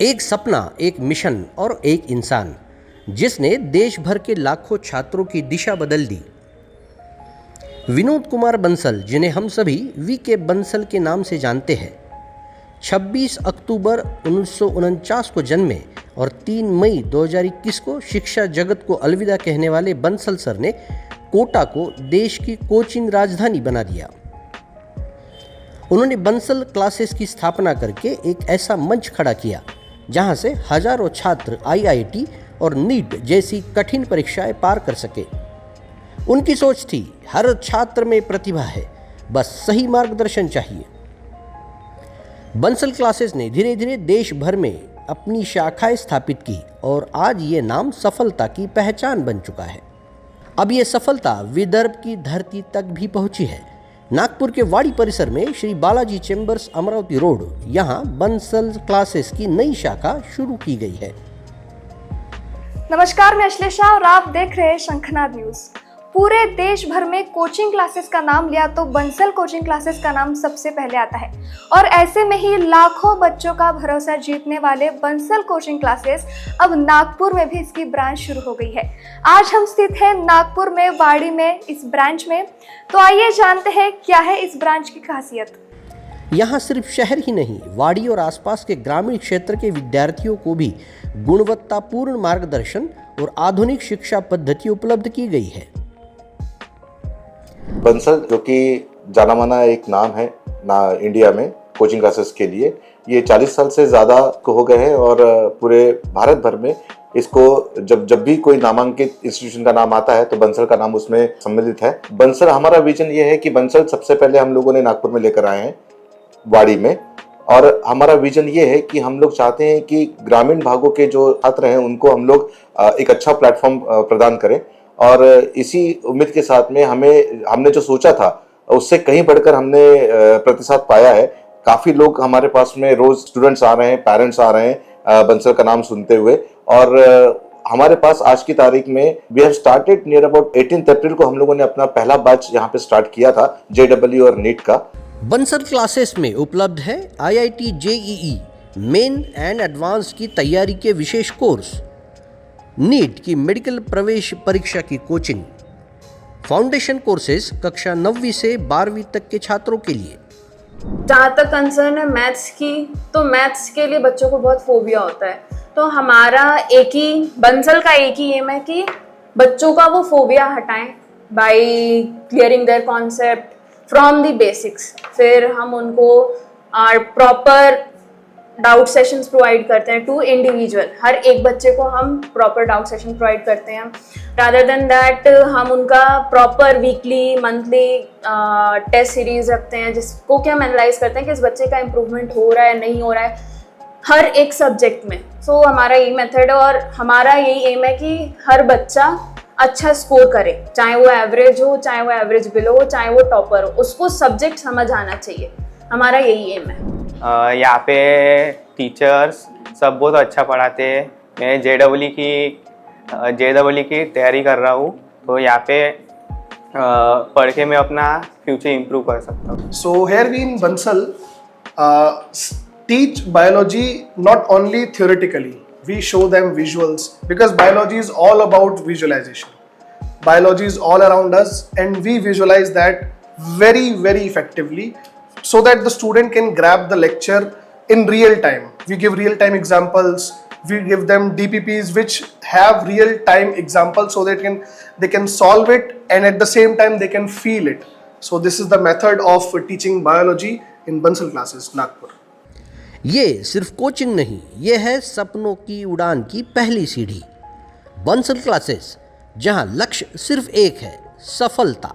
एक सपना, एक मिशन और एक इंसान जिसने देश भर के लाखों छात्रों की दिशा बदल दी। विनोद कुमार बंसल, जिन्हें हम सभी वी के बंसल के नाम से जानते हैं, 26 अक्टूबर 1949 को जन्मे और 3 मई 2021 को शिक्षा जगत को अलविदा कहने वाले बंसल सर ने कोटा को देश की कोचिंग राजधानी बना दिया। उन्होंने बंसल क्लासेस की स्थापना करके एक ऐसा मंच खड़ा किया जहां से हजारों छात्र आईआईटी और नीट जैसी कठिन परीक्षाएं पार कर सके। उनकी सोच थी, हर छात्र में प्रतिभा है, बस सही मार्गदर्शन चाहिए। बंसल क्लासेस ने धीरे धीरे देश भर में अपनी शाखाएं स्थापित की और आज ये नाम सफलता की पहचान बन चुका है। अब ये सफलता विदर्भ की धरती तक भी पहुंची है। नागपुर के वाड़ी परिसर में श्री बालाजी चैम्बर्स अमरावती रोड, यहाँ बंसल क्लासेस की नई शाखा शुरू की गई है। नमस्कार, मैं अश्लेषा और आप देख रहे हैं शंखनाद न्यूज। पूरे देश भर में कोचिंग क्लासेस का नाम लिया तो बंसल कोचिंग क्लासेस का नाम सबसे पहले आता है और ऐसे में ही लाखों बच्चों का भरोसा जीतने वाले बंसल कोचिंग क्लासेस अब नागपुर में भी इसकी ब्रांच शुरू हो गई है। आज हम स्थित हैं नागपुर में वाड़ी में इस ब्रांच में, तो आइए जानते हैं क्या है इस ब्रांच की खासियत। यहाँ सिर्फ शहर ही नहीं, वाड़ी और आसपास के ग्रामीण क्षेत्र के विद्यार्थियों को भी गुणवत्तापूर्ण मार्गदर्शन और आधुनिक शिक्षा पद्धति उपलब्ध की गई है। बंसल, जो कि जाना माना एक नाम है ना इंडिया में कोचिंग क्लासेस के लिए, ये 40 साल से ज़्यादा हो गए हैं और पूरे भारत भर में इसको जब भी कोई नामांकित इंस्टीट्यूशन का नाम आता है तो बंसल का नाम उसमें सम्मिलित है। बंसल, हमारा विजन ये है कि बंसल सबसे पहले हम लोगों ने नागपुर में लेकर आए हैं, वाड़ी में, और हमारा विजन ये है कि हम लोग चाहते हैं कि ग्रामीण भागों के जो छात्र हैं उनको हम लोग एक अच्छा प्लेटफॉर्म प्रदान करें। और इसी उम्मीद के साथ में हमने जो सोचा था उससे कहीं बढ़कर हमने प्रतिशत पाया है। काफ़ी लोग हमारे पास में रोज स्टूडेंट्स आ रहे हैं, पेरेंट्स आ रहे हैं बंसल का नाम सुनते हुए। और हमारे पास आज की तारीख में we have started near about 18 April को हम लोगों ने अपना पहला बैच यहाँ पे स्टार्ट किया था जेडब्ल्यू और नीट का। बंसल क्लासेस में उपलब्ध है IIT JEE main and advance की तैयारी के विशेष कोर्स, नीट की मेडिकल प्रवेश परीक्षा की कोचिंग, फाउंडेशन कोर्सेज कक्षा 9वीं से 12वीं तक के छात्रों के लिए। जहाँ तक कंसर्न है मैथ्स की, तो मैथ्स के लिए बच्चों को बहुत फोबिया होता है, तो हमारा बंसल का एक ही एम है कि बच्चों का वो फोबिया हटाएं by clearing their concept from the basics. फिर हम उनको प्रॉपर डाउट सेशंस प्रोवाइड करते हैं टू इंडिविजुअल, हर एक बच्चे को हम प्रॉपर डाउट सेशन प्रोवाइड करते हैं। रादर देन दैट हम उनका proper weekly monthly test series रखते हैं जिसको कि हम एनालाइज करते हैं कि इस बच्चे का इम्प्रूवमेंट हो रहा है नहीं हो रहा है हर एक सब्जेक्ट में। सो हमारा यही मेथड है और हमारा यही एम है कि हर बच्चा अच्छा स्कोर करे, चाहे वो एवरेज हो, चाहे वो एवरेज बिलो हो, चाहे वो टॉपर हो, उसको सब्जेक्ट समझ आना चाहिए। हमारा यही एम है। यहाँ पे टीचर्स सब बहुत अच्छा पढ़ाते हैं। मैं जेडब्ल्यू की तैयारी कर रहा हूँ, तो यहाँ पे पढ़ के मैं अपना फ्यूचर इम्प्रूव कर सकता हूँ। So here we in Bansal teach biology not only theoretically, we show them visuals because biology is all about visualization. Biology is all around us and we visualize that very, very effectively so that the student can grab the lecture in real time. We give real time examples, we give them DPPs which have real time examples so that they can solve it and at the same time they can feel it. So this is the method of teaching biology in Bansal classes, Nagpur. ये सिर्फ coaching नहीं, ये है सपनों की उड़ान की पहली सीढ़ी। बंसल क्लासेस, जहां लक्ष्य सिर्फ एक है, सफलता।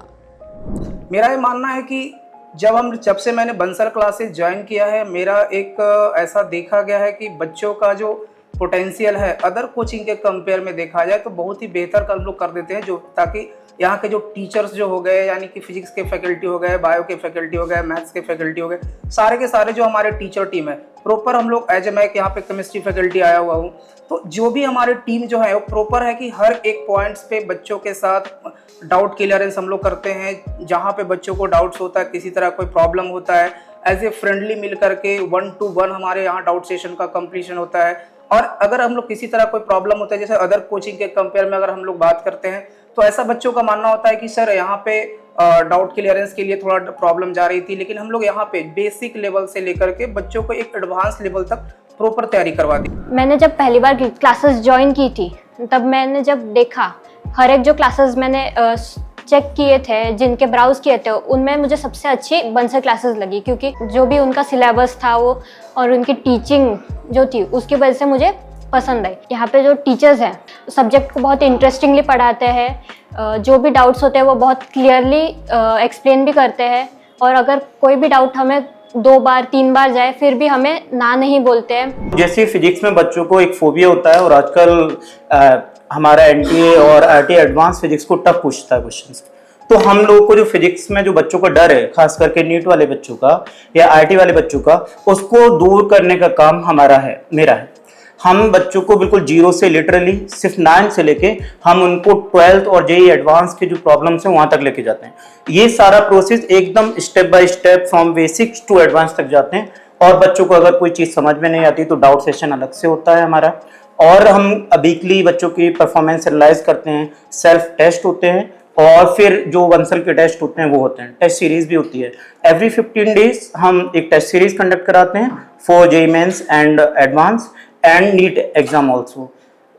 मेरा ये मानना है कि जब से मैंने बंसल क्लासेस ज्वाइन किया है, मेरा एक ऐसा देखा गया है कि बच्चों का जो पोटेंशियल है अदर कोचिंग के कंपेयर में देखा जाए तो बहुत ही बेहतर हम लोग कर देते हैं, जो ताकि यहाँ के जो टीचर्स जो हो गए, यानी कि फिजिक्स के फैकल्टी हो गए, बायो के फैकल्टी हो गए, मैथ्स के फैकल्टी हो गए, सारे के सारे जो हमारे टीचर टीम है प्रॉपर, हम लोग एज ए मैं यहाँ पे केमिस्ट्री फैकल्टी आया हुआ हूँ, तो जो भी हमारी टीम जो है वो प्रॉपर है कि हर एक पॉइंट्स पे बच्चों के साथ डाउट क्लियरेंस हम लोग करते हैं। जहाँ पे बच्चों को डाउट्स होता है, किसी तरह कोई प्रॉब्लम होता है, एज ए फ्रेंडली मिल करके 1-to-1 हमारे यहाँ डाउट सेशन का कंप्लीशन होता है। और अगर हम लोग किसी तरह कोई प्रॉब्लम होता है, जैसे अदर कोचिंग के कंपेयर में अगर हम लोग बात करते हैं, तो ऐसा बच्चों का मानना होता है कि सर यहाँ पे डाउट क्लियरेंस के लिए थोड़ा प्रॉब्लम जा रही थी, लेकिन हम लोग यहाँ पे बेसिक लेवल से लेकर के बच्चों को एक एडवांस लेवल तक प्रॉपर तैयारी करवा दी। मैंने जब पहली बार क्लासेस ज्वाइन की थी, तब मैंने जब देखा हर एक जो क्लासेस मैंने चेक किए थे, जिनके ब्राउज किए थे, उनमें मुझे सबसे अच्छी बंसल क्लासेस लगी, क्योंकि जो भी उनका सिलेबस था वो और उनकी टीचिंग जो थी उसकी वजह से मुझे पसंद आई। यहाँ पे जो टीचर्स हैं सब्जेक्ट को बहुत इंटरेस्टिंगली पढ़ाते हैं, जो भी डाउट्स होते हैं वो बहुत क्लियरली एक्सप्लेन भी करते हैं, और अगर कोई भी डाउट हमें 2 बार 3 बार जाए फिर भी हमें ना नहीं बोलते हैं। जैसे फिजिक्स में बच्चों को एक फोबिया होता है, और आजकल हमारा एनटीए और आरटीए एडवांस फिजिक्स को टफ पूछता है क्वेश्चंस, तो हम लोगों को जो फिजिक्स में जो बच्चों का डर है, खास करके नीट वाले बच्चों का या आईटी वाले बच्चों का, उसको दूर करने का काम मेरा है। हम बच्चों को बिल्कुल जीरो से लिटरली सिर्फ 9 से लेके हम उनको 12th और जेईई एडवांस के जो प्रॉब्लम्स हैं वहां तक लेके जाते हैं। ये सारा प्रोसेस एकदम step by step from basics to advance तक जाते हैं, और बच्चों को अगर कोई चीज़ समझ में नहीं आती तो डाउट सेशन अलग से होता है हमारा, और हम वीकली बच्चों की परफॉर्मेंस एनालाइज करते हैं, सेल्फ टेस्ट होते हैं, और फिर जो बंसल के टेस्ट होते हैं वो होते हैं। टेस्ट सीरीज भी होती है, एवरी 15 डेज हम एक टेस्ट सीरीज कंडक्ट कराते हैं for JEE mains and advance and NEET exam also.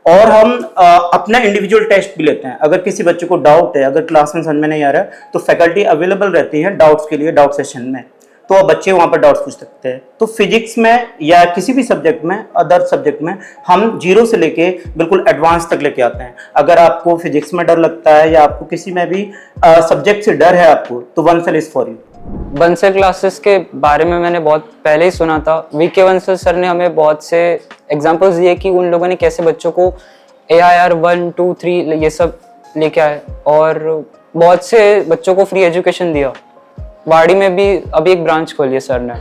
और हम अपना इंडिविजुअल टेस्ट भी लेते हैं। अगर किसी बच्चे को डाउट है, अगर क्लास में समझ में नहीं आ रहा है, तो फैकल्टी अवेलेबल रहती है डाउट्स के लिए डाउट सेशन में, तो बच्चे वहाँ पर डाउट्स पूछ सकते हैं। तो फिजिक्स में या किसी भी सब्जेक्ट में, अदर सब्जेक्ट में, हम जीरो से लेके बिल्कुल एडवांस तक लेके आते हैं। अगर आपको फिजिक्स में डर लगता है या आपको किसी में भी सब्जेक्ट से डर है आपको, तो Bansal is for you. Bansal classes के बारे में मैंने बहुत पहले ही सुना था। वीके बंसल सर ने हमें बहुत से एग्जांपल्स दिए कि उन लोगों ने कैसे बच्चों को AIR 1, 2, 3 ये सब लेके आए, और बहुत से बच्चों को फ्री एजुकेशन दिया। वाड़ी में भी अभी एक ब्रांच खोली है सर ने।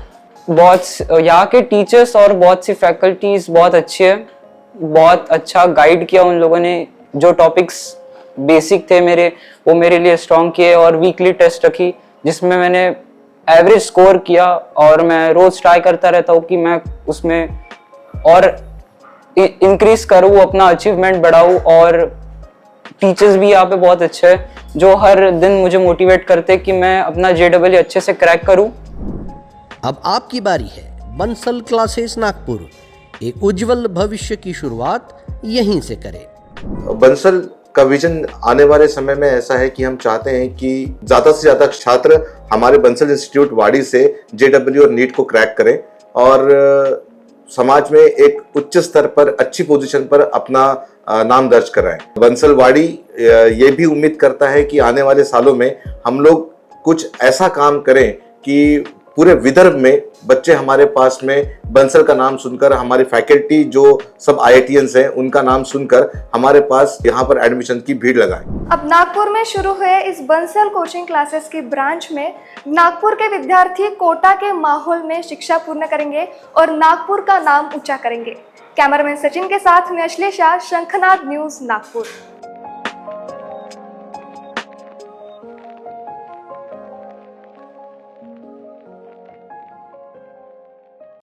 बहुत यहाँ के टीचर्स और बहुत सी फैकल्टीज बहुत अच्छी है, बहुत अच्छा गाइड किया उन लोगों ने। जो टॉपिक्स बेसिक थे मेरे, वो मेरे लिए स्ट्रॉन्ग किए, और वीकली टेस्ट रखी जिसमें मैंने एवरेज स्कोर किया, और मैं रोज ट्राई करता रहता हूँ कि मैं उसमें और इंक्रीज करूँ, अपना अचीवमेंट बढ़ाऊँ। और टीचर्स भी यहाँ पे बहुत अच्छे हैं जो हर दिन मुझे मोटिवेट करते कि मैं अपना JEE अच्छे से क्रैक करूँ। अब आपकी बारी है। बंसल क्लासेस नागपुर, एक उज्जवल भविष्य की शुरुआत यहीं से करें। बंसल का विजन आने वाले समय में ऐसा है कि हम चाहते हैं कि ज़्यादा से ज़्यादा छात्र हमारे बंसल इंस्टीट्यूट वाड़ी से JEE और नीट को क्रैक करें, और समाज में एक उच्च स्तर पर, अच्छी पोजीशन पर अपना नाम दर्ज कराएं। बंसल वाड़ी ये भी उम्मीद करता है कि आने वाले सालों में हम लोग कुछ ऐसा काम करें कि पूरे विदर्भ में बच्चे हमारे पास में बंसल का नाम सुनकर, हमारी फैकल्टी जो सब IITians हैं उनका नाम सुनकर हमारे पास यहाँ पर एडमिशन की भीड़ लगाएं। अब नागपुर में शुरू हुए इस बंसल कोचिंग क्लासेस की ब्रांच में नागपुर के विद्यार्थी कोटा के माहौल में शिक्षा पूर्ण करेंगे और नागपुर का नाम ऊंचा करेंगे। कैमरामैन सचिन के साथ मैं अश्लेषा, शंखनाद न्यूज़ नागपुर।